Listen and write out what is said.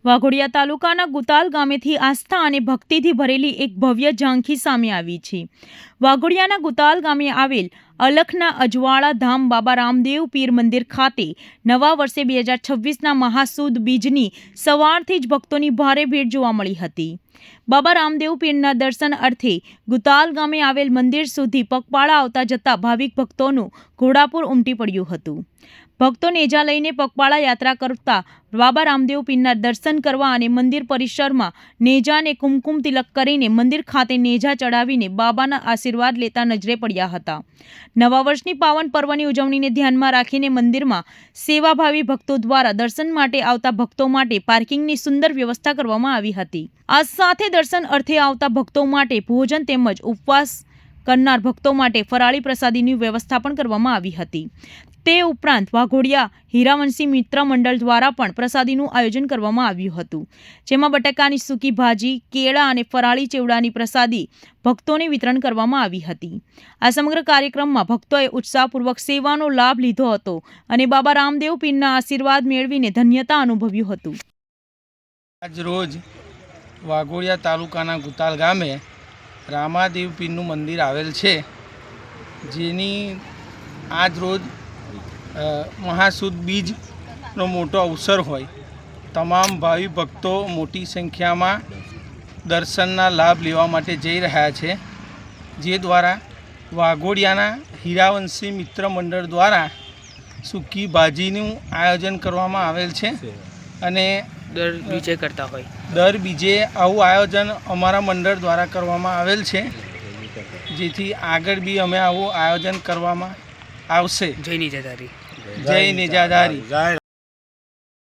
વાઘોડિયા તાલુકાના ગુતાલ ગામેથી આસ્થા અને ભક્તિથી ભરેલી એક ભવ્ય ઝાંખી સામે આવી છે। વાઘોડિયાના ગુતાલ ગામે આવેલ અલખના અજવાળા ધામ બાબા રામદેવ પીર મંદિર ખાતે નવા વર્ષે 2026ના મહાસુદ બીજની સવારથી જ ભક્તોની ભારે ભીડ જોવા મળી હતી। બાબા રામદેવ પીરના દર્શન અર્થે ગુતાલ ગામે આવેલ મંદિર સુધી પગપાળા આવતા જતા ભાવિક ભક્તોનું ઘોડાપુર ઉમટી પડ્યું હતું। ભક્તો નેજા લઈને પગપાળા યાત્રા કરતા બાબા રામદેવ પીરના દર્શન કરવા અને મંદિર પરિસરમાં નેજાને કુમકુમ તિલક કરીને મંદિર ખાતે નેજા ચડાવીને બાબાના આશીર્વાદ લેતા નજરે પડ્યા હતા। નવા વર્ષની પાવન પર્વની ઉજવણીને ધ્યાનમાં રાખીને મંદિરમાં સેવાભાવી ભક્તો દ્વારા દર્શન માટે આવતા ભક્તો માટે પાર્કિંગની સુંદર વ્યવસ્થા કરવામાં આવી હતી। આ સાથે દર્શન અર્થે આવતા ભક્તો માટે ભોજન તેમજ ઉપવાસ કરનાર ભક્તો માટે ફરાળી પ્રસાદીની વ્યવસ્થા પણ કરવામાં આવી હતી। તે ઉપરાંત વાઘોડિયા હીરાવંશી મિત્ર મંડળ દ્વારા પણ પ્રસાદીનું આયોજન કરવામાં આવ્યું હતું, જેમાં બટાકાની સૂકી ભાજી, કેળા અને ફરાળી ચેવડાની પ્રસાદી ભક્તોને વિતરણ કરવામાં આવી હતી। આ સમગ્ર કાર્યક્રમમાં ભક્તોએ ઉત્સાહપૂર્વક સેવાનો લાભ લીધો હતો અને બાબા રામદેવ પીરના આશીર્વાદ મેળવીને ધન્યતા અનુભવ્યું હતું। આજ રોજ વાઘોડિયા તાલુકાના ગુતાલ ગામે રામાદેવ પીરનું મંદિર આવેલ છે, જેની આજ રોજ મહાસુદ બીજનો મોટો અવસર હોય તમામ ભાવિ ભક્તો મોટી સંખ્યામાં દર્શનના લાભ લેવા માટે જઈ રહ્યા છે, જે દ્વારા વાઘોડિયાના હીરાવંશી મિત્ર મંડળ દ્વારા સૂકી ભાજીનું આયોજન કરવામાં આવેલ છે અને દર બીજે આવું આયોજન અમારા મંડળ દ્વારા કરવામાં આવેલ છે, જેથી આગળ બી અમે આવું આયોજન કરવામાં આવશે। જય નિજાધારી।